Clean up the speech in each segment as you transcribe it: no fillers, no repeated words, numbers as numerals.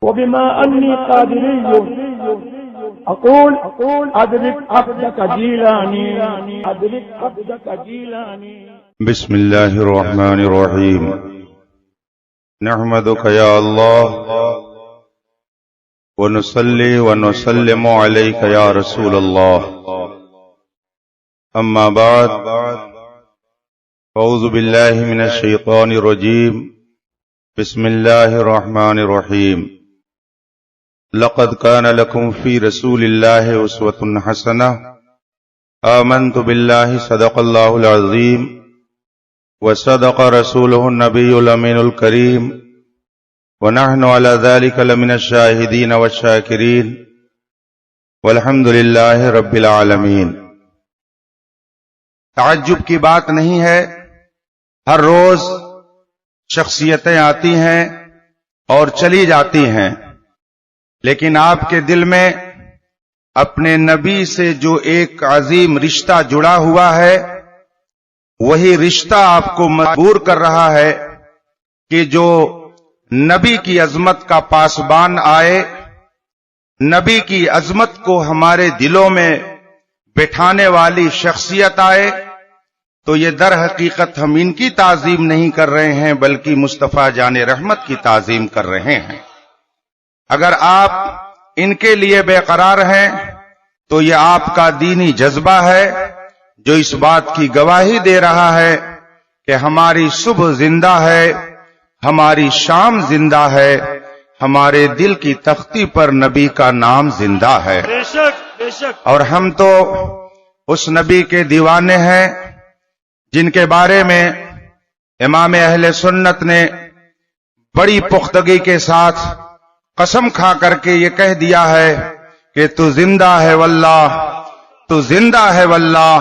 وبما أني قادري أقول أدرك عبدك جيلاني أدرك عبدك جيلاني. بسم الله الرحمن الرحيم. نحمدك يا الله ونصلي ونسلم عليك يا رسول الله. أما بعد، أعوذ بالله من الشيطان الرجيم. بسم الله الرحمن الرحيم. لقد كان لكم في رسول الله أسوة حسنة. آمنت بالله صدق الله العظيم وصدق رسوله النبي الأمين الكريم ونحن على ذلك لمن الشاهدين والشاكرين والحمد لله رب العالمین. تعجب کی بات نہیں ہے، ہر روز شخصیتیں آتی ہیں اور چلی جاتی ہیں، لیکن آپ کے دل میں اپنے نبی سے جو ایک عظیم رشتہ جڑا ہوا ہے، وہی رشتہ آپ کو مجبور کر رہا ہے کہ جو نبی کی عظمت کا پاسبان آئے، نبی کی عظمت کو ہمارے دلوں میں بٹھانے والی شخصیت آئے، تو یہ در حقیقت ہم ان کی تعظیم نہیں کر رہے ہیں بلکہ مصطفیٰ جان رحمت کی تعظیم کر رہے ہیں. اگر آپ ان کے لیے بے قرار ہیں تو یہ آپ کا دینی جذبہ ہے جو اس بات کی گواہی دے رہا ہے کہ ہماری صبح زندہ ہے، ہماری شام زندہ ہے، ہمارے دل کی تختی پر نبی کا نام زندہ ہے. بے شک بے شک. اور ہم تو اس نبی کے دیوانے ہیں جن کے بارے میں امام اہل سنت نے بڑی پختگی کے ساتھ قسم کھا کر کے یہ کہہ دیا ہے کہ تو زندہ ہے واللہ، تو زندہ ہے واللہ،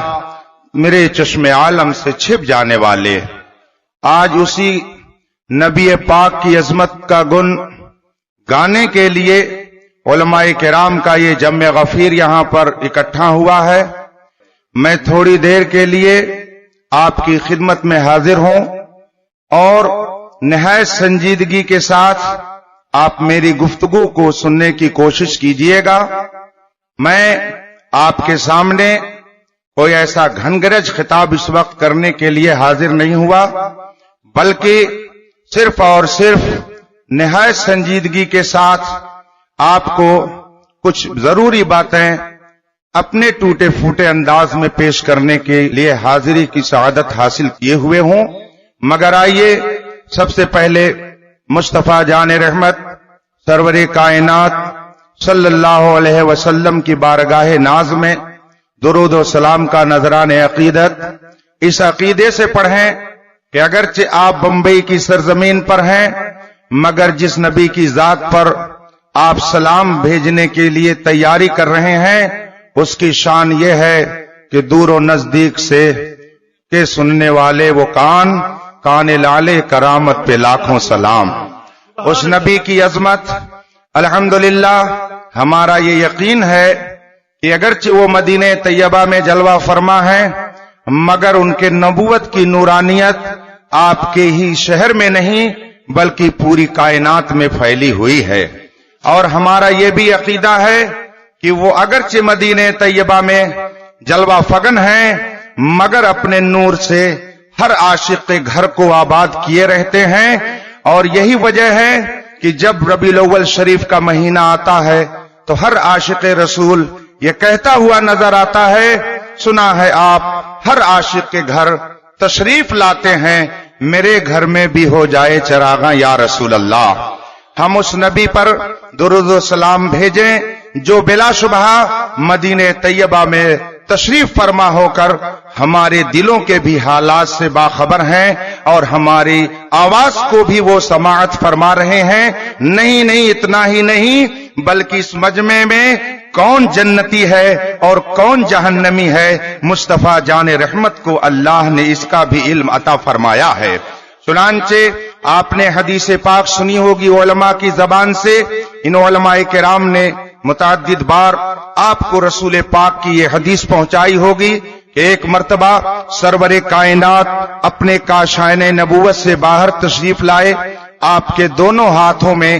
میرے چشم عالم سے چھپ جانے والے. آج اسی نبی پاک کی عظمت کا گن گانے کے لیے علماء کرام کا یہ جمع غفیر یہاں پر اکٹھا ہوا ہے. میں تھوڑی دیر کے لیے آپ کی خدمت میں حاضر ہوں اور نہایت سنجیدگی کے ساتھ آپ میری گفتگو کو سننے کی کوشش کیجئے گا. میں آپ کے سامنے کوئی ایسا گھن گرج خطاب اس وقت کرنے کے لیے حاضر نہیں ہوا، بلکہ صرف اور صرف نہایت سنجیدگی کے ساتھ آپ کو کچھ ضروری باتیں اپنے ٹوٹے پھوٹے انداز میں پیش کرنے کے لیے حاضری کی سعادت حاصل کیے ہوئے ہوں. مگر آئیے سب سے پہلے مصطفیٰ جان رحمت سرور کائنات صلی اللہ علیہ وسلم کی بارگاہ ناز میں درود و سلام کا نذران عقیدت اس عقیدے سے پڑھیں کہ اگرچہ آپ بمبئی کی سرزمین پر ہیں، مگر جس نبی کی ذات پر آپ سلام بھیجنے کے لیے تیاری کر رہے ہیں، اس کی شان یہ ہے کہ دور و نزدیک سے کہ سننے والے وہ کان لالے کرامت پہ لاکھوں سلام. اس نبی کی عظمت الحمدللہ ہمارا یہ یقین ہے کہ اگرچہ وہ مدینہ طیبہ میں جلوہ فرما ہیں، مگر ان کے نبوت کی نورانیت آپ کے ہی شہر میں نہیں بلکہ پوری کائنات میں پھیلی ہوئی ہے. اور ہمارا یہ بھی عقیدہ ہے کہ وہ اگرچہ مدینہ طیبہ میں جلوہ فگن ہیں، مگر اپنے نور سے ہر عاشق کے گھر کو آباد کیے رہتے ہیں. اور یہی وجہ ہے کہ جب ربیع الاول شریف کا مہینہ آتا ہے تو ہر عاشق رسول یہ کہتا ہوا نظر آتا ہے، سنا ہے آپ ہر عاشق کے گھر تشریف لاتے ہیں، میرے گھر میں بھی ہو جائے چراغاں یا رسول اللہ. ہم اس نبی پر درود و سلام بھیجیں جو بلا شبہ مدینہ طیبہ میں تشریف فرما ہو کر ہمارے دلوں کے بھی حالات سے باخبر ہیں اور ہماری آواز کو بھی وہ سماعت فرما رہے ہیں. نہیں اتنا ہی نہیں بلکہ اس مجمع میں کون جنتی ہے اور کون جہنمی ہے، مصطفیٰ جان رحمت کو اللہ نے اس کا بھی علم عطا فرمایا ہے. چنانچہ آپ نے حدیث پاک سنی ہوگی علماء کی زبان سے. ان علماء کرام نے متعدد بار آپ کو رسول پاک کی یہ حدیث پہنچائی ہوگی کہ ایک مرتبہ سرور کائنات اپنے کاشانِ نبوت سے باہر تشریف لائے. آپ کے دونوں ہاتھوں میں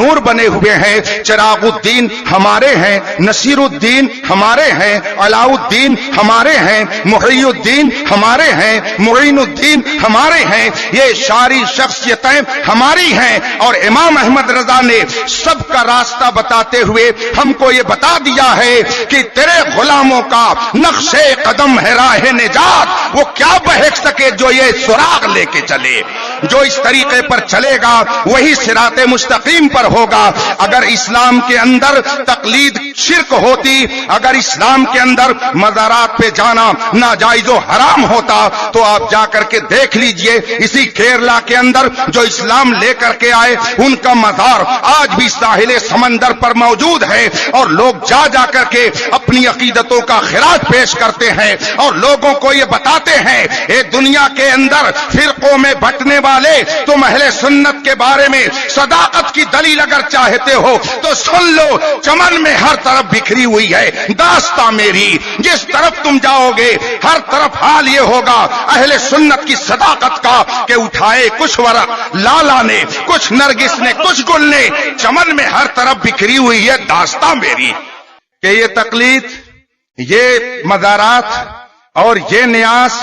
نور بنے ہوئے ہیں، چراغ الدین ہمارے ہیں، نصیر الدین ہمارے ہیں، علاء الدین ہمارے ہیں، محی الدین ہمارے ہیں، معین الدین ہمارے ہیں، یہ ساری شخصیتیں ہماری ہیں۔ اور امام احمد رضا نے سب کا راستہ بتاتے ہوئے ہم کو یہ بتا دیا ہے کہ تیرے غلاموں کا نقش قدم ہے راہ نجات، وہ کیا بہک سکے جو یہ سراغ لے کے چلے، جو اس طریقے پر چلے گا وہی صراط مستقیم پر ہوگا۔ اگر اسلام کے اندر تقلید شرک ہوتی، اگر اسلام کے اندر مزارات پہ جانا ناجائز و حرام ہوتا تو آپ جا کر کے دیکھ لیجئے، اسی کیرلا کے اندر جو اسلام لے کر کے آئے ان کا مزار آج بھی ساحل سمندر پر موجود ہے، اور لوگ جا جا کر کے اپنی عقیدتوں کا خراج پیش کرتے ہیں اور لوگوں کو یہ بتاتے ہیں اے دنیا کے اندر فرقوں میں بٹنے والے، تم اہل سنت کے بارے میں صداقت کی دلیل اگر چاہتے ہو تو سن لو، چمن میں ہر طرف بکھری ہوئی ہے داستاں میری، جس طرف تم جاؤ گے ہر طرف حال یہ ہوگا اہل سنت کی صداقت کا کہ اٹھائے کچھ ورق لالا نے، کچھ نرگس نے، کچھ گل نے، چمن میں ہر طرف بکھری ہوئی ہے داستاں میری۔ کہ یہ تقلید، یہ مزارات اور یہ نیاز،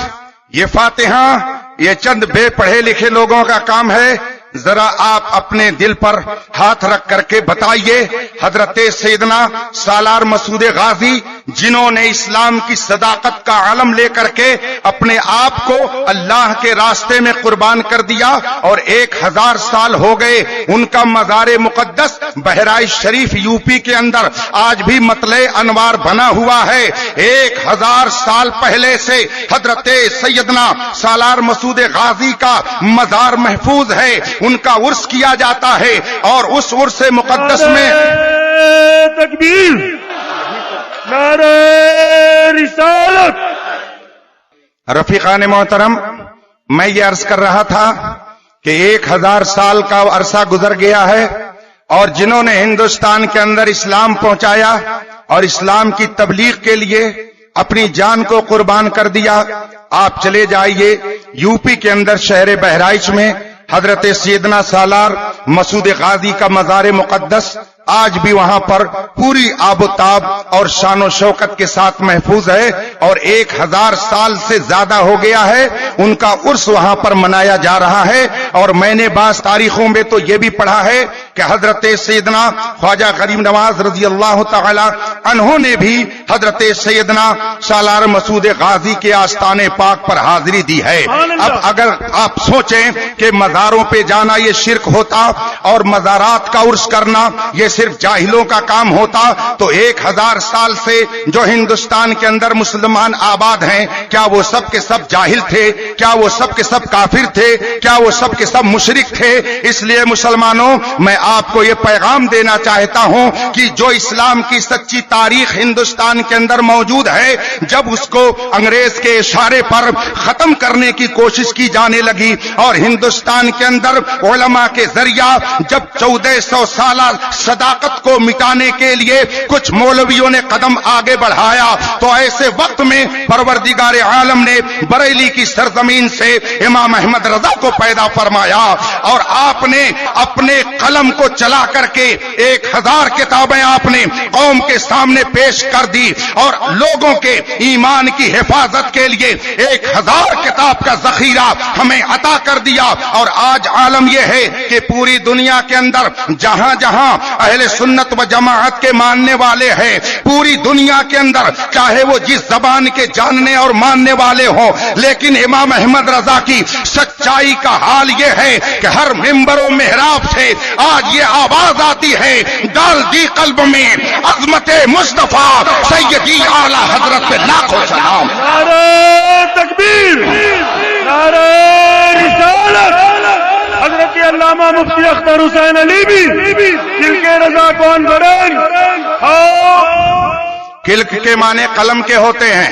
یہ فاتحہ، یہ چند بے پڑھے لکھے لوگوں کا کام ہے۔ ذرا آپ اپنے دل پر ہاتھ رکھ کر کے بتائیے، حضرت سیدنا سالار مسعود غازی جنہوں نے اسلام کی صداقت کا علم لے کر کے اپنے آپ کو اللہ کے راستے میں قربان کر دیا، اور 1000 سال ہو گئے ان کا مزار مقدس بہرائچ شریف یو پی کے اندر آج بھی مطلع انوار بنا ہوا ہے۔ 1000 سال پہلے سے حضرت سیدنا سالار مسعود غازی کا مزار محفوظ ہے، ان کا عرس کیا جاتا ہے، اور اس عرس مقدس میں تکبیر، نعرہ رسالت۔ رفیقان محترم، میں یہ عرض کر رہا تھا کہ 1000 سال کا عرصہ گزر گیا ہے، اور جنہوں نے ہندوستان کے اندر اسلام پہنچایا اور اسلام کی تبلیغ کے لیے اپنی جان کو قربان کر دیا، آپ چلے جائیے یو پی کے اندر شہر بہرائچ میں حضرت سیدنا سالار مسعود غازی کا مزار مقدس آج بھی وہاں پر پوری آب و تاب اور شان و شوکت کے ساتھ محفوظ ہے، اور 1000 سال سے زیادہ ہو گیا ہے ان کا عرس وہاں پر منایا جا رہا ہے۔ اور میں نے بعض تاریخوں میں تو یہ بھی پڑھا ہے کہ حضرت سیدنا خواجہ غریب نواز رضی اللہ تعالی عنہ نے بھی حضرت سیدنا سالار مسعود غازی کے آستان پاک پر حاضری دی ہے۔ اب اگر آپ سوچیں کہ مزاروں پہ جانا یہ شرک ہوتا اور مزارات کا عرس کرنا یہ صرف جاہلوں کا کام ہوتا، تو 1000 سال سے جو ہندوستان کے اندر مسلمان آباد ہیں، کیا وہ سب کے سب جاہل تھے؟ کیا وہ سب کے سب کافر تھے؟ کیا وہ سب کے سب مشرک تھے؟ اس لیے مسلمانوں، میں آپ کو یہ پیغام دینا چاہتا ہوں کہ جو اسلام کی سچی تاریخ ہندوستان کے اندر موجود ہے، جب اس کو انگریز کے اشارے پر ختم کرنے کی کوشش کی جانے لگی اور ہندوستان کے اندر علماء کے ذریعہ جب 1400 سالہ صداقت کو مٹانے کے لیے کچھ مولویوں نے قدم آگے بڑھایا، تو ایسے وقت میں پروردگار عالم نے بریلی کی سرزمین سے امام احمد رضا کو پیدا فرمایا، اور آپ نے اپنے قلم کو چلا کر کے 1000 کتابیں آپ نے قوم کے سامنے پیش کر دی، اور لوگوں کے ایمان کی حفاظت کے لیے 1000 کتاب کا ذخیرہ ہمیں عطا کر دیا۔ اور آج عالم یہ ہے کہ پوری دنیا کے اندر جہاں جہاں اہل سنت و جماعت کے ماننے والے ہیں، پوری دنیا کے اندر چاہے وہ جس زبان کے جاننے اور ماننے والے ہوں، لیکن امام احمد رضا کی سچائی کا حال یہ ہے کہ ہر ممبر و محراب سے آج یہ آواز آتی ہے، ڈال دی قلب میں عظمت مصطفیٰ سیدی اعلی حضرت پہ لاکھوں سلام۔ نعرہ تکبیر، نعرہ رسالت۔ حضرت علامہ مفتی اختر حسین علی بھی دل کے رضا کون بڑھیں؟ کلک کے معنی قلم کے ہوتے ہیں،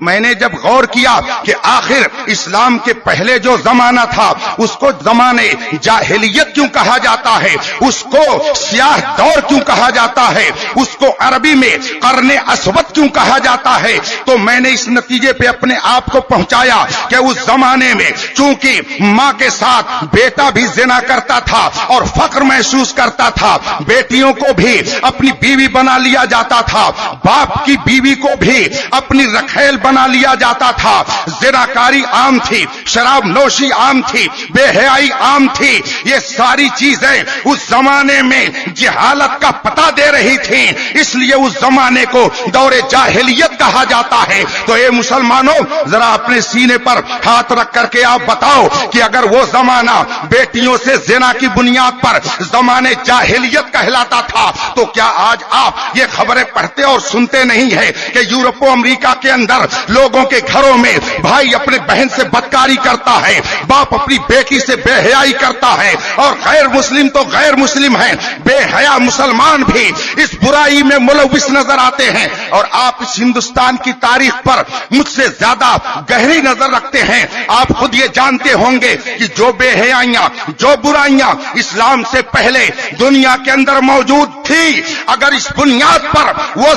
میں نے جب غور کیا کہ آخر اسلام کے پہلے جو زمانہ تھا اس کو زمانے جاہلیت کیوں کہا جاتا ہے، اس کو سیاہ دور کیوں کہا جاتا ہے، اس کو عربی میں قرن اسود کیوں کہا جاتا ہے، تو میں نے اس نتیجے پہ اپنے آپ کو پہنچایا کہ اس زمانے میں چونکہ ماں کے ساتھ بیٹا بھی زنا کرتا تھا اور فخر محسوس کرتا تھا، بیٹیوں کو بھی اپنی بیوی بنا لیا جاتا تھا، باپ کی بیوی کو بھی اپنی رکھیل بنا لیا جاتا تھا، زناکاری عام تھی، شراب نوشی عام تھی، بے حیائی عام تھی، یہ ساری چیزیں اس زمانے میں جہالت کا پتہ دے رہی تھیں، اس لیے اس زمانے کو دور جاہلیت کہا جاتا ہے۔ تو اے مسلمانوں، ذرا اپنے سینے پر ہاتھ رکھ کر کے آپ بتاؤ کہ اگر وہ زمانہ بیٹیوں سے زنا کی بنیاد پر زمانے جاہلیت کہلاتا تھا تو کیا آج آپ یہ خبریں پڑھتے اور سنتے نہیں ہیں کہ یورپ و امریکہ کے اندر لوگوں کے گھروں میں بھائی اپنے بہن سے بدکاری کرتا ہے، باپ اپنی بیٹی سے بے حیائی کرتا ہے، اور غیر مسلم تو غیر مسلم ہیں، بے حیا مسلمان بھی اس برائی میں ملوث نظر آتے ہیں، اور آپ اس ہندوستان کی تاریخ پر مجھ سے زیادہ گہری نظر رکھتے ہیں۔ آپ خود یہ جانتے ہوں گے کہ جو بے حیائیاں، جو برائیاں اسلام سے پہلے دنیا کے اندر موجود تھی، اگر اس بنیاد پر وہ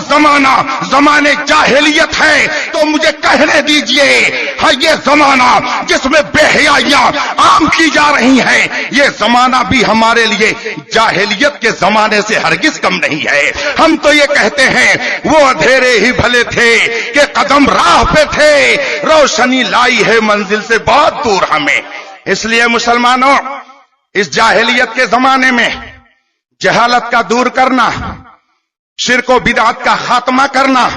زمانے جاہلیت ہے تو مجھے کہنے دیجئے، ہاں یہ زمانہ جس میں بے حیائیاں عام کی جا رہی ہیں، یہ زمانہ بھی ہمارے لیے جاہلیت کے زمانے سے ہرگز کم نہیں ہے۔ ہم تو یہ کہتے ہیں وہ اندھیرے ہی بھلے تھے کہ قدم راہ پہ تھے، روشنی لائی ہے منزل سے بہت دور ہمیں۔ اس لیے مسلمانوں، اس جاہلیت کے زمانے میں جہالت کا دور کرنا، شرک و بدعت کا خاتمہ کرنا،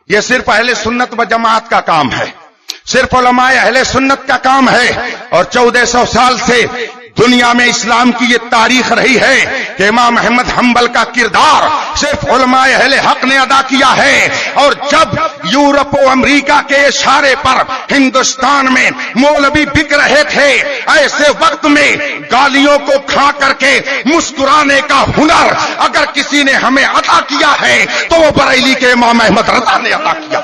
یہ صرف اہل سنت و جماعت کا کام ہے، صرف علماء اہل سنت کا کام ہے، اور 1400 سال سے دنیا میں اسلام کی یہ تاریخ رہی ہے کہ امام احمد حنبل کا کردار صرف علماء اہل حق نے ادا کیا ہے، اور جب یورپ و امریکہ کے اشارے پر ہندوستان میں مولوی بک رہے تھے، ایسے وقت میں گالیوں کو کھا کر کے مسکرانے کا ہنر اگر کسی نے ہمیں عطا کیا ہے تو وہ بریلی کے امام احمد رضا نے عطا کیا۔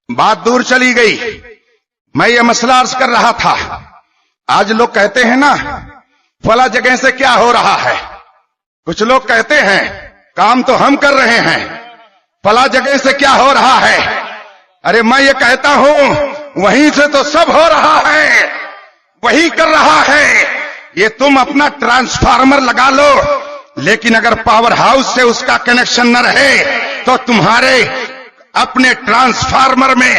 بات دور چلی گئی، میں یہ مسئلہ عرض کر رہا تھا، آج لوگ کہتے ہیں نا فلاں جگہ سے کیا ہو رہا ہے، کچھ لوگ کہتے ہیں کام تو ہم کر رہے ہیں، فلاں جگہ سے کیا ہو رہا ہے، ارے میں یہ کہتا ہوں وہیں سے تو سب ہو رہا ہے، وہی کر رہا ہے۔ یہ تم اپنا ٹرانسفارمر لگا لو، لیکن اگر پاور ہاؤس سے اس کا کنیکشن نہ رہے تو تمہارے اپنے ٹرانسفارمر میں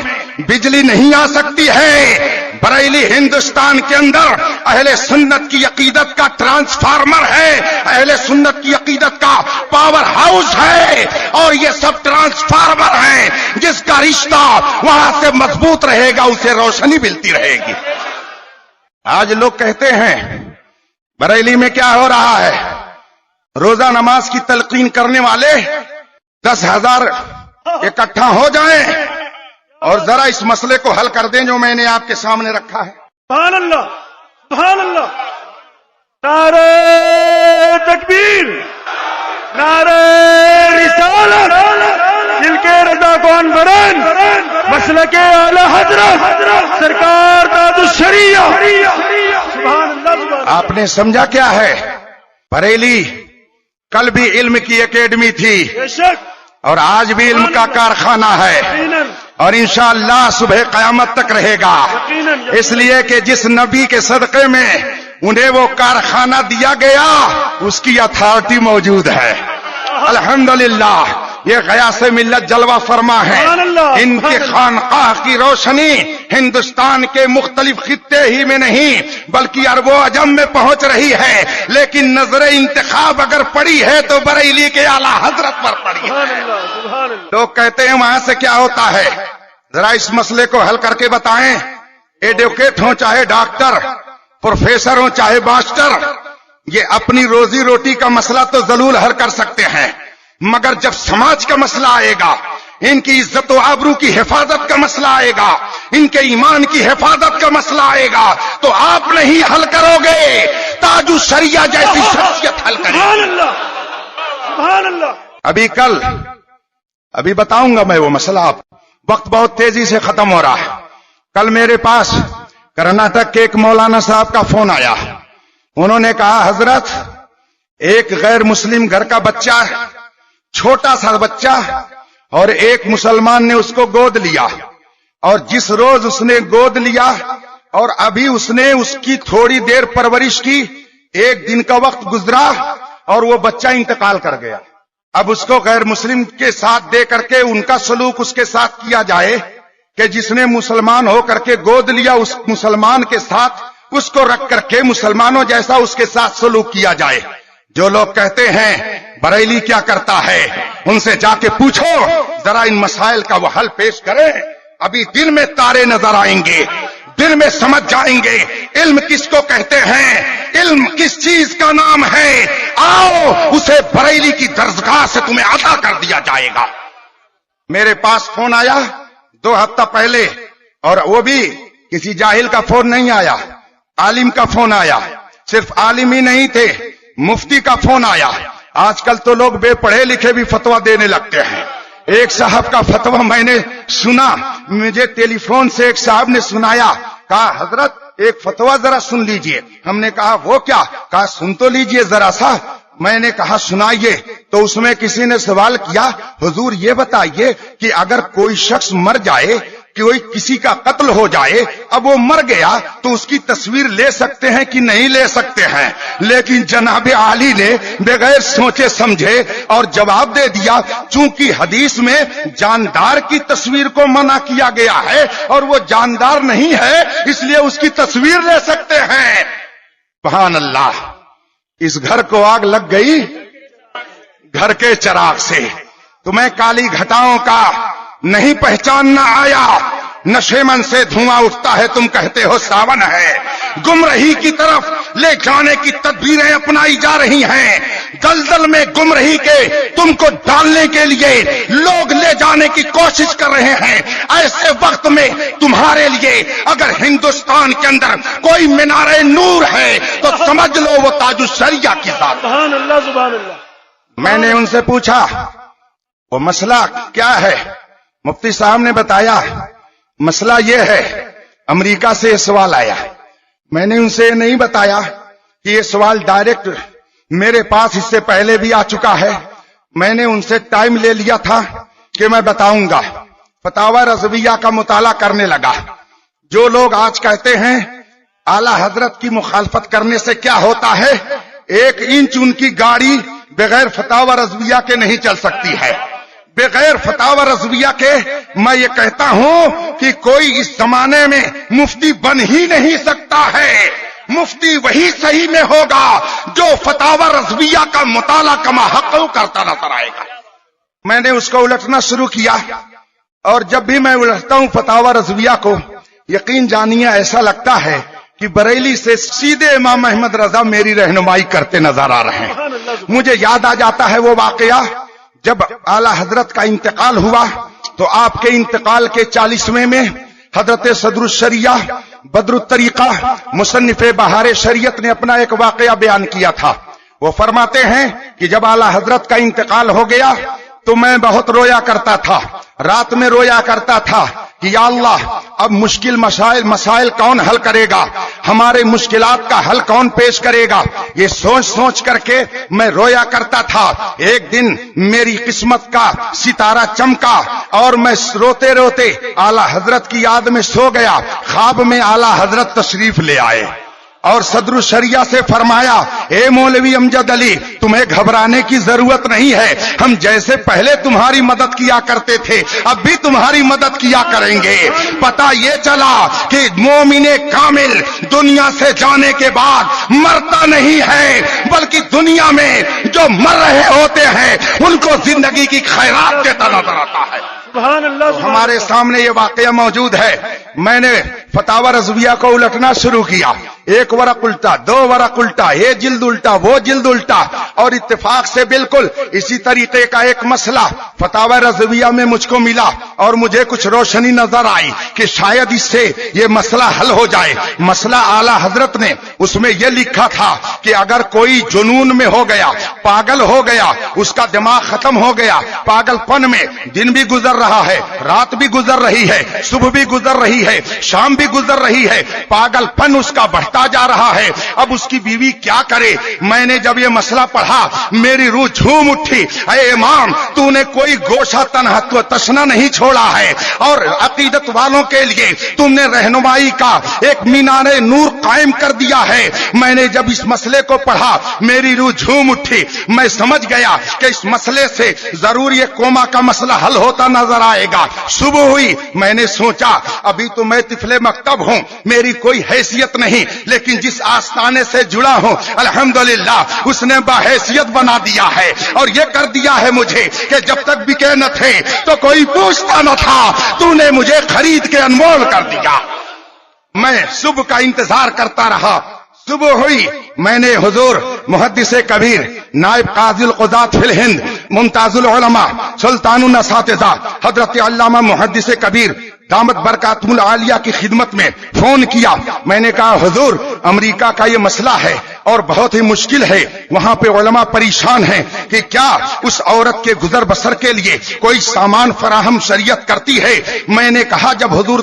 بجلی نہیں آ سکتی ہے۔ بریلی ہندوستان کے اندر اہل سنت کی عقیدت کا ٹرانسفارمر ہے، اہل سنت کی عقیدت کا پاور ہاؤس ہے، اور یہ سب ٹرانسفارمر ہیں، جس کا رشتہ وہاں سے مضبوط رہے گا اسے روشنی ملتی رہے گی۔ آج لوگ کہتے ہیں بریلی میں کیا ہو رہا ہے، روزہ نماز کی تلقین کرنے والے 10,000 اکٹھا ہو جائیں اور ذرا اس مسئلے کو حل کر دیں جو میں نے آپ کے سامنے رکھا ہے۔ سبحان اللہ، سبحان اللہ، نعرہ تکبیر، نعرہ رسالت، دل کے رضا کو انبرن، مسلک اعلی حضرت سرکار تاج الشریعہ، سبحان اللہ۔ آپ نے سمجھا کیا ہے؟ بریلی کل بھی علم کی اکیڈمی تھی بے شک، اور آج بھی علم کا کارخانہ ہے، اور انشاءاللہ صبح قیامت تک رہے گا، اس لیے کہ جس نبی کے صدقے میں انہیں وہ کارخانہ دیا گیا اس کی اتھارٹی موجود ہے۔ الحمدللہ یہ غیاث ملت جلوہ فرما ہے، ان کی خانقاہ کی روشنی ہندوستان کے مختلف خطے ہی میں نہیں بلکہ عرب و عجم میں پہنچ رہی ہے، لیکن نظر انتخاب اگر پڑی ہے تو بریلی کے اعلیٰ حضرت پر پڑی ہے۔ لوگ کہتے ہیں وہاں سے کیا ہوتا ہے، ذرا اس مسئلے کو حل کر کے بتائیں۔ ایڈوکیٹ ہوں چاہے ڈاکٹر، پروفیسر ہوں چاہے ماسٹر، یہ اپنی روزی روٹی کا مسئلہ تو ضرور حل کر سکتے ہیں، مگر جب سماج کا مسئلہ آئے گا، ان کی عزت و آبرو کی حفاظت کا مسئلہ آئے گا، ان کے ایمان کی حفاظت کا مسئلہ آئے گا تو آپ نہیں حل کرو گے، تاج الشریعہ جیسی شخصیت حل کرے گی۔ سبحان اللہ۔ ابھی بتاؤں گا میں وہ مسئلہ آپ وقت بہت تیزی سے ختم ہو رہا ہے. کل میرے پاس کرناٹک کے ایک مولانا صاحب کا فون آیا. انہوں نے کہا حضرت ایک غیر مسلم گھر کا بچہ، چھوٹا سا بچہ، اور ایک مسلمان نے اس کو گود لیا، اور جس روز اس نے گود لیا اور ابھی اس نے اس کی تھوڑی دیر پرورش کی، ایک دن کا وقت گزرا اور وہ بچہ انتقال کر گیا. اب اس کو غیر مسلم کے ساتھ دے کر کے ان کا سلوک اس کے ساتھ کیا جائے کہ جس نے مسلمان ہو کر کے گود لیا اس مسلمان کے ساتھ اس کو رکھ کر کے مسلمانوں جیسا اس کے ساتھ سلوک کیا جائے. جو لوگ کہتے ہیں بریلی کیا کرتا ہے، ان سے جا کے پوچھو ذرا ان مسائل کا وہ حل پیش کریں. ابھی دن میں تارے نظر آئیں گے، دن میں سمجھ جائیں گے علم کس کو کہتے ہیں، علم کس چیز کا نام ہے. آؤ اسے بریلی کی درسگاہ سے تمہیں عطا کر دیا جائے گا. میرے پاس فون آیا 2 ہفتہ پہلے، اور وہ بھی کسی جاہل کا فون نہیں آیا، عالم کا فون آیا. صرف عالم ہی نہیں تھے، مفتی کا فون آیا. آج کل تو لوگ بے پڑھے لکھے بھی فتویٰ دینے لگتے ہیں. ایک صاحب کا فتویٰ میں نے سنا، مجھے ٹیلی فون سے ایک صاحب نے سنایا، کہا حضرت ایک فتویٰ ذرا سن لیجئے. ہم نے کہا وہ کیا؟ کہا سن تو لیجئے ذرا سا. میں نے کہا سنائیے. تو اس میں کسی نے سوال کیا، حضور یہ بتائیے کہ اگر کوئی شخص مر جائے، کوئی کسی کا قتل ہو جائے، اب وہ مر گیا تو اس کی تصویر لے سکتے ہیں کہ نہیں لے سکتے ہیں؟ لیکن جناب عالی نے بغیر سوچے سمجھے اور جواب دے دیا، چونکہ حدیث میں جاندار کی تصویر کو منع کیا گیا ہے اور وہ جاندار نہیں ہے اس لیے اس کی تصویر لے سکتے ہیں. سبحان اللہ. اس گھر کو آگ لگ گئی گھر کے چراغ سے. تمہیں کالی گھٹاؤں کا نہیں پہچاننا آیا، نشے من سے دھواں اٹھتا ہے، تم کہتے ہو ساون ہے. گمراہی کی طرف لے جانے کی تدبیریں اپنائی جا رہی ہیں. دلدل میں گمراہی کے تم کو ڈالنے کے لیے لوگ لے جانے کی کوشش کر رہے ہیں. ایسے وقت میں تمہارے لیے اگر ہندوستان کے اندر کوئی مینار نور ہے تو سمجھ لو وہ تاج الشریعہ کی ذات. سبحان اللہ سبحان اللہ. میں نے ان سے پوچھا وہ مسئلہ کیا ہے؟ مفتی صاحب نے بتایا مسئلہ یہ ہے، امریکہ سے یہ سوال آیا. میں نے ان سے یہ نہیں بتایا کہ یہ سوال ڈائریکٹ میرے پاس اس سے پہلے بھی آ چکا ہے. میں نے ان سے ٹائم لے لیا تھا کہ میں بتاؤں گا. فتاوی رضویہ کا مطالعہ کرنے لگا. جو لوگ آج کہتے ہیں اعلی حضرت کی مخالفت کرنے سے کیا ہوتا ہے، 1 انچ ان کی گاڑی بغیر فتاوی رضویہ کے نہیں چل سکتی ہے. بغیر فتاوی رضویہ کے میں یہ کہتا ہوں کہ کوئی اس زمانے میں مفتی بن ہی نہیں سکتا ہے. مفتی وہی صحیح میں ہوگا جو فتاوی رضویہ کا مطالعہ کما حق کرتا نظر آئے گا. میں نے اس کو الٹنا شروع کیا، اور جب بھی میں الٹتا ہوں فتاوی رضویہ کو، یقین جانیے ایسا لگتا ہے کہ بریلی سے سیدھے امام احمد رضا میری رہنمائی کرتے نظر آ رہے ہیں. مجھے یاد آ جاتا ہے وہ واقعہ جب اعلی حضرت کا انتقال ہوا تو آپ کے انتقال کے 40ویں میں حضرت صدر الشریعہ بدر الطریقہ مصنف بہار شریعت نے اپنا ایک واقعہ بیان کیا تھا. وہ فرماتے ہیں کہ جب اعلی حضرت کا انتقال ہو گیا تو میں بہت رویا کرتا تھا. رات میں رویا کرتا تھا کہ یا اللہ اب مشکل مسائل کون حل کرے گا، ہمارے مشکلات کا حل کون پیش کرے گا. یہ سوچ سوچ کر کے میں رویا کرتا تھا. ایک دن میری قسمت کا ستارہ چمکا اور میں روتے روتے اعلی حضرت کی یاد میں سو گیا. خواب میں اعلی حضرت تشریف لے آئے اور صدر الشریعہ سے فرمایا، اے مولوی امجد علی تمہیں گھبرانے کی ضرورت نہیں ہے، ہم جیسے پہلے تمہاری مدد کیا کرتے تھے اب بھی تمہاری مدد کیا کریں گے. پتہ یہ چلا کہ مومن کامل دنیا سے جانے کے بعد مرتا نہیں ہے بلکہ دنیا میں جو مر رہے ہوتے ہیں ان کو زندگی کی خیرات دیتا نظر آتا ہے. سبحان اللہ. ہمارے سامنے یہ واقعہ موجود ہے. میں نے فتاوی رضویہ کو الٹنا شروع کیا، 1 ورق الٹا، 2 ورق الٹا، یہ جلد الٹا، وہ جلد الٹا، اور اتفاق سے بالکل اسی طریقے کا ایک مسئلہ فتاوی رضویہ میں مجھ کو ملا اور مجھے کچھ روشنی نظر آئی کہ شاید اس سے یہ مسئلہ حل ہو جائے. مسئلہ اعلی حضرت نے اس میں یہ لکھا تھا کہ اگر کوئی جنون میں ہو گیا, پاگل ہو گیا, اس کا دماغ ختم ہو گیا, پاگل پن میں دن بھی گزر رہا ہے, رات بھی گزر رہی ہے, صبح بھی گزر رہی ہے, شام بھی گزر رہی ہے, پاگل پن اس کا بڑھتا جا رہا ہے, اب اس کی بیوی کیا کرے. میں نے جب یہ مسئلہ پڑھا میری روح جھوم اٹھی. اے امام, تو نے کوئی گوشہ تنہا تشنا نہیں چھوڑا ہے, اور عقیدت والوں کے لیے تم نے رہنمائی کا ایک مینار نور قائم کر دیا ہے. میں نے جب اس مسئلے کو پڑھا میری روح جھوم اٹھی. میں سمجھ گیا کہ اس مسئلے سے ضرور یہ کوما کا مسئلہ حل ہوتا نظر آئے گا. صبح ہوئی, میں نے سوچا ابھی تو میں طفل مکتب ہوں, میری کوئی حیثیت نہیں, لیکن جس آستانے سے جڑا ہوں الحمدللہ اس نے باحیثیت بنا دیا ہے, اور یہ کر دیا ہے مجھے کہ جب تک بکے نہ تھے تو کوئی پوچھتا نہ تھا, تو نے مجھے خرید کے انمول کر دیا. میں صبح کا انتظار کرتا رہا. صبح ہوئی, میں نے حضور محدث کبیر نائب قاضی القضات فی الہند ممتاز العلماء سلطان الاساتذہ حضرت علامہ محدث کبیر دامت برکاتہم العالیہ کی خدمت میں فون کیا. میں نے کہا حضور امریکہ کا یہ مسئلہ ہے اور بہت ہی مشکل ہے, وہاں پہ علماء پریشان ہیں کہ کیا اس عورت کے گزر بسر کے لیے کوئی سامان فراہم شریعت کرتی ہے. میں نے کہا جب حضور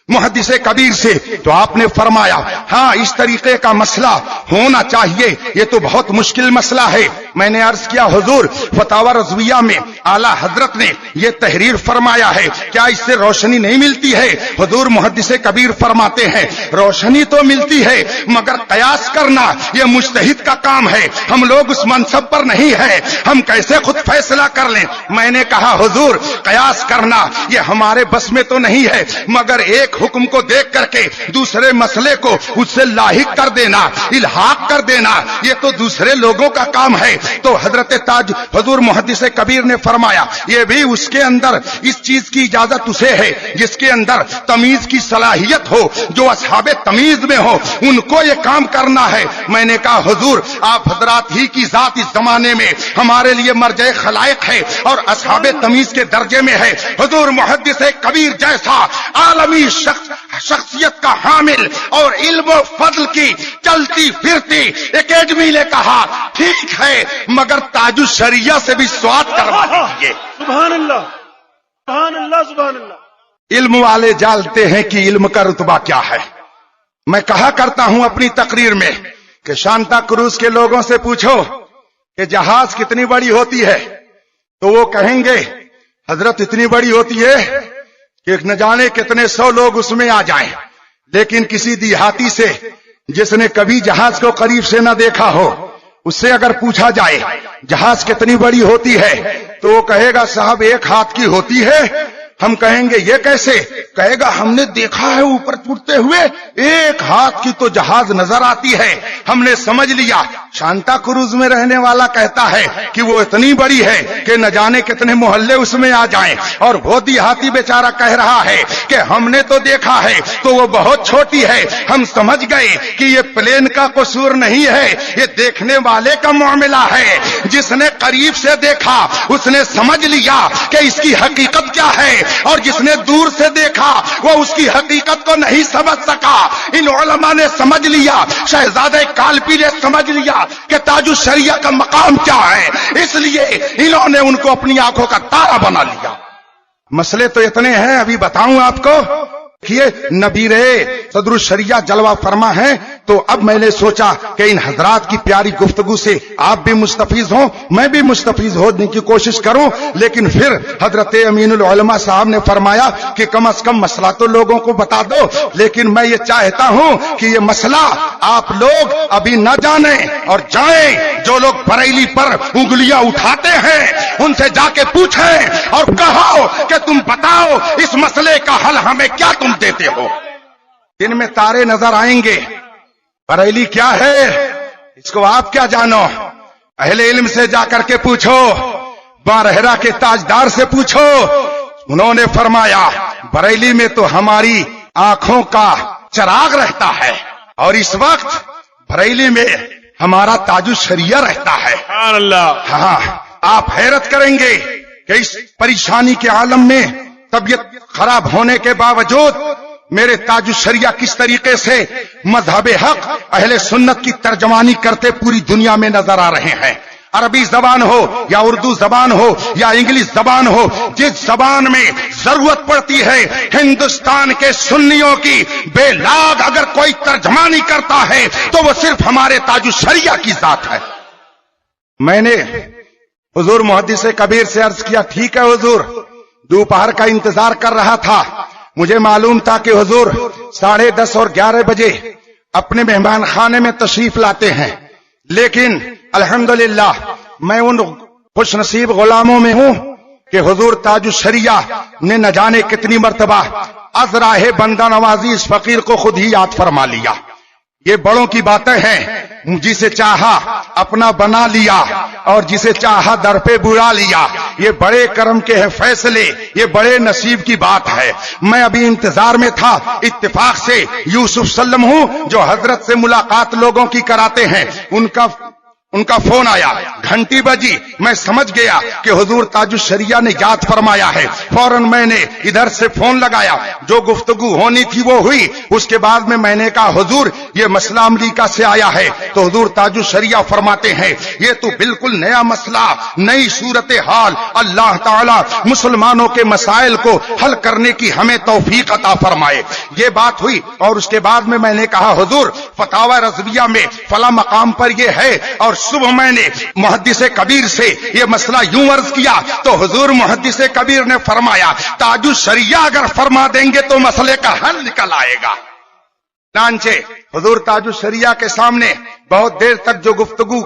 محدث کبیر سے, تو آپ نے فرمایا ہاں اس طریقے کا مسئلہ ہونا چاہیے, یہ تو بہت مشکل مسئلہ ہے. میں نے عرض کیا حضور فتاوی رضویہ میں اعلی حضرت نے یہ تحریر فرمایا ہے, کیا اس سے روشنی نہیں ملتی ہے؟ حضور محدث کبیر فرماتے ہیں روشنی تو ملتی ہے مگر قیاس کرنا یہ مجتہد کا کام ہے, ہم لوگ اس منصب پر نہیں ہے, ہم کیسے خود فیصلہ کر لیں. میں نے کہا حضور قیاس کرنا یہ ہمارے بس میں تو نہیں ہے, مگر ایک حکم کو دیکھ کر کے دوسرے مسئلے کو اس سے لاحق کر دینا, الحاق کر دینا, یہ تو دوسرے لوگوں کا کام ہے. تو حضرت تاج حضور محدث کبیر نے فرمایا یہ بھی اس کے اندر اس چیز کی اجازت اسے ہے جس کے اندر تمیز کی صلاحیت ہو, جو اصحاب تمیز میں ہو ان کو یہ کام کرنا ہے. میں نے کہا حضور آپ حضرات ہی کی ذات اس زمانے میں ہمارے لیے مرجع خلائق ہے اور اصحاب تمیز کے درجے میں ہے. حضور محدث کبیر جیسا عالمی شخصیت کا حامل اور علم و فضل کی چلتی پھرتی اکیڈمی نے کہا ٹھیک ہے مگر تاج الشریعہ سے بھی سواد کروا دیجیے. سبحان اللہ سبحان اللہ سبحان اللہ. علم والے جانتے ہیں کہ علم کا رتبہ کیا ہے. میں کہا کرتا ہوں اپنی تقریر میں کہ شانتا کروز کے لوگوں سے پوچھو کہ جہاز کتنی بڑی ہوتی ہے, تو وہ کہیں گے حضرت اتنی بڑی ہوتی ہے کہ نہ جانے کتنے 100 لوگ اس میں آ جائیں. لیکن کسی دیہاتی سے جس نے کبھی جہاز کو قریب سے نہ دیکھا ہو, اس سے اگر پوچھا جائے جہاز کتنی بڑی ہوتی ہے تو وہ کہے گا صاحب 1 ہاتھ کی ہوتی ہے. ہم کہیں گے یہ کیسے؟ کہے گا ہم نے دیکھا ہے اوپر اٹھتے ہوئے 1 ہاتھ کی تو جہاز نظر آتی ہے. ہم نے سمجھ لیا. شانتا کروز میں رہنے والا کہتا ہے کہ وہ اتنی بڑی ہے کہ نہ جانے کتنے محلے اس میں آ جائیں, اور وہ دیہاتی بیچارہ کہہ رہا ہے کہ ہم نے تو دیکھا ہے تو وہ بہت چھوٹی ہے. ہم سمجھ گئے کہ یہ پلین کا قصور نہیں ہے, یہ دیکھنے والے کا معاملہ ہے. جس نے قریب سے دیکھا اس نے سمجھ لیا کہ اس کی حقیقت کیا ہے, اور جس نے دور سے دیکھا وہ اس کی حقیقت کو نہیں سمجھ سکا. ان علماء نے سمجھ لیا, شہزادہ کالپی نے سمجھ لیا کہ تاج الشریعہ کا مقام کیا ہے, اس لیے انہوں نے ان کو اپنی آنکھوں کا تارا بنا لیا. مسئلے تو اتنے ہیں, ابھی بتاؤں آپ کو. دیکھیے نبیر صدر الشریعہ جلوہ فرما ہیں, تو اب میں نے سوچا کہ ان حضرات کی پیاری گفتگو سے آپ بھی مستفیض ہوں, میں بھی مستفیض ہونے کی کوشش کروں. لیکن پھر حضرت امین العلماء صاحب نے فرمایا کہ کم از کم مسئلہ تو لوگوں کو بتا دو. لیکن میں یہ چاہتا ہوں کہ یہ مسئلہ آپ لوگ ابھی نہ جانیں اور جائیں. جو لوگ بریلی پر انگلیاں اٹھاتے ہیں ان سے جا کے پوچھیں اور کہو کہ تم بتاؤ اس مسئلے کا حل ہمیں کیا تم دیتے ہو. دن میں تارے نظر آئیں گے. بریلی کیا ہے اس کو آپ کیا جانو؟ اہل علم سے جا کر کے پوچھو, بارہرہ کے تاجدار سے پوچھو. انہوں نے فرمایا بریلی میں تو ہماری آنکھوں کا چراغ رہتا ہے, اور اس وقت بریلی میں ہمارا تاج الشریعہ رہتا ہے. سبحان اللہ. ہاں, آپ حیرت کریں گے کہ اس پریشانی کے عالم میں طبیعت خراب ہونے کے باوجود میرے تاج الشریعہ کس طریقے سے مذہب حق اہل سنت کی ترجمانی کرتے پوری دنیا میں نظر آ رہے ہیں. عربی زبان ہو یا اردو زبان ہو یا انگلش زبان ہو، جس زبان میں ضرورت پڑتی ہے ہندوستان کے سنیوں کی بے لاگ اگر کوئی ترجمانی کرتا ہے تو وہ صرف ہمارے تاج الشریعہ کی ذات ہے. میں نے حضور محدث کبیر سے عرض کیا، ٹھیک ہے حضور، دوپہر کا انتظار کر رہا تھا. مجھے معلوم تھا کہ حضور 10:30 اور 11 بجے اپنے مہمان خانے میں تشریف لاتے ہیں، لیکن الحمدللہ میں ان خوش نصیب غلاموں میں ہوں کہ حضور تاج الشریعہ نے نہ جانے کتنی مرتبہ از راہ بندہ نوازی اس فقیر کو خود ہی یاد فرما لیا. یہ بڑوں کی باتیں ہیں، جسے چاہا اپنا بنا لیا اور جسے چاہا در پہ بلا لیا. یہ بڑے کرم کے ہیں فیصلے، یہ بڑے نصیب کی بات ہے. میں ابھی انتظار میں تھا، اتفاق سے یوسف سلم ہوں جو حضرت سے ملاقات لوگوں کی کراتے ہیں، ان کا فون آیا، گھنٹی بجی، میں سمجھ گیا کہ حضور تاج الشریعہ نے یاد فرمایا ہے. فوراً میں نے ادھر سے فون لگایا، جو گفتگو ہونی تھی وہ ہوئی. اس کے بعد میں نے کہا حضور یہ مسئلہ امریکہ سے آیا ہے. تو حضور تاج الشریعہ فرماتے ہیں یہ تو بالکل نیا مسئلہ، نئی صورتحال. اللہ تعالی مسلمانوں کے مسائل کو حل کرنے کی ہمیں توفیق عطا فرمائے. یہ بات ہوئی اور اس کے بعد میں نے کہا حضور فتاوی رضویہ میں فلاں مقام پر یہ ہے، اور صبح میں نے محدث کبیر سے یہ مسئلہ یوں عرض کیا تو حضور محدث کبیر نے فرمایا تاج الشریعہ اگر فرما دیں گے تو مسئلے کا حل نکل آئے گا. چنانچہ حضور تاج الشریعہ کے سامنے بہت دیر تک جو گفتگو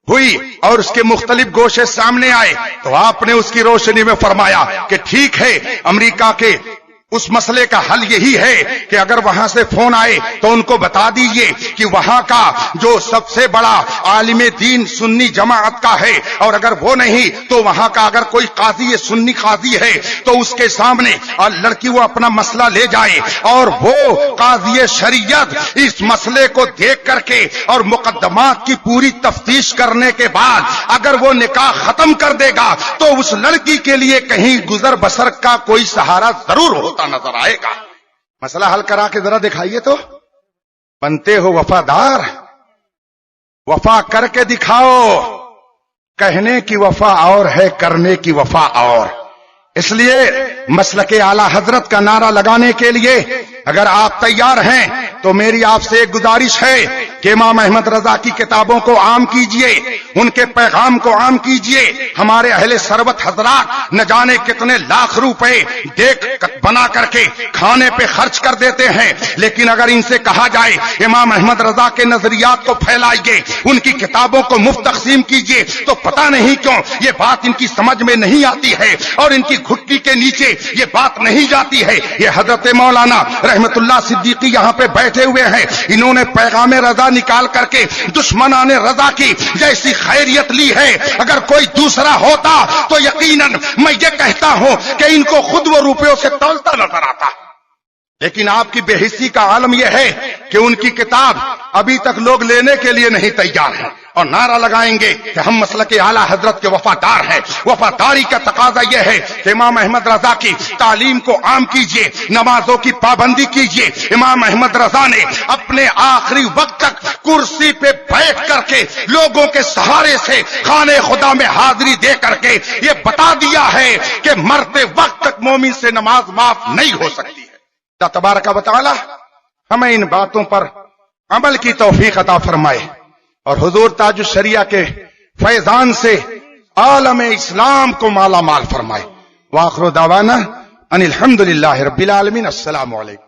ہوئی اور اس کے مختلف گوشے سامنے آئے تو آپ نے اس کی روشنی میں فرمایا کہ ٹھیک ہے، امریکہ کے اس مسئلے کا حل یہی ہے کہ اگر وہاں سے فون آئے تو ان کو بتا دیجئے کہ وہاں کا جو سب سے بڑا عالم دین سنی جماعت کا ہے، اور اگر وہ نہیں تو وہاں کا اگر کوئی قاضی سنی قاضی ہے تو اس کے سامنے لڑکی وہ اپنا مسئلہ لے جائے، اور وہ قاضی شریعت اس مسئلے کو دیکھ کر کے اور مقدمات کی پوری تفتیش کرنے کے بعد اگر وہ نکاح ختم کر دے گا تو اس لڑکی کے لیے کہیں گزر بسر کا کوئی سہارا ضرور ہوتا نظر آئے گا. مسئلہ حل کرا کے ذرا دکھائیے تو. بنتے ہو وفادار، وفا کر کے دکھاؤ. کہنے کی وفا اور ہے، کرنے کی وفا اور. اس لیے مسلک اعلی حضرت کا نعرہ لگانے کے لیے اگر آپ تیار ہیں تو میری آپ سے ایک گزارش ہے کہ امام احمد رضا کی کتابوں کو عام کیجئے، ان کے پیغام کو عام کیجئے. ہمارے اہل ثروت حضرات نہ جانے کتنے لاکھ روپے دیکھ بنا کر کے کھانے پہ خرچ کر دیتے ہیں، لیکن اگر ان سے کہا جائے امام احمد رضا کے نظریات کو پھیلائیے، ان کی کتابوں کو مفت تقسیم کیجئے، تو پتہ نہیں کیوں یہ بات ان کی سمجھ میں نہیں آتی ہے اور ان کی گھٹی کے نیچے یہ بات نہیں جاتی ہے. یہ حضرت مولانا رحمت اللہ صدیقی یہاں پہ بیٹھے ہوئے ہیں، انہوں نے پیغام رضا نکال کر کے دشمنان رضا کی جیسی خیریت لی ہے. اگر کوئی دوسرا ہوتا تو یقیناً میں یہ کہتا ہوں کہ ان کو خود وہ روپیوں سے تولتا نظر آتا. لیکن آپ کی بے حسی کا عالم یہ ہے کہ ان کی کتاب ابھی تک لوگ لینے کے لیے نہیں تیار ہیں، اور نعرہ لگائیں گے کہ ہم مسلک اعلی حضرت کے وفادار ہیں. وفاداری کا تقاضا یہ ہے کہ امام احمد رضا کی تعلیم کو عام کیجئے، نمازوں کی پابندی کیجئے. امام احمد رضا نے اپنے آخری وقت تک کرسی پہ بیٹھ کر کے لوگوں کے سہارے سے خانے خدا میں حاضری دے کر کے یہ بتا دیا ہے کہ مرتے وقت تک مومن سے نماز معاف نہیں ہو سکتی ہے. اللہ تبارک و تعالی ہمیں ان باتوں پر عمل کی توفیق عطا فرمائے اور حضور تاج الشریعہ کے فیضان سے عالم اسلام کو مالا مال فرمائے. وآخر دعوانا ان الحمدللہ رب العالمین. السلام علیکم.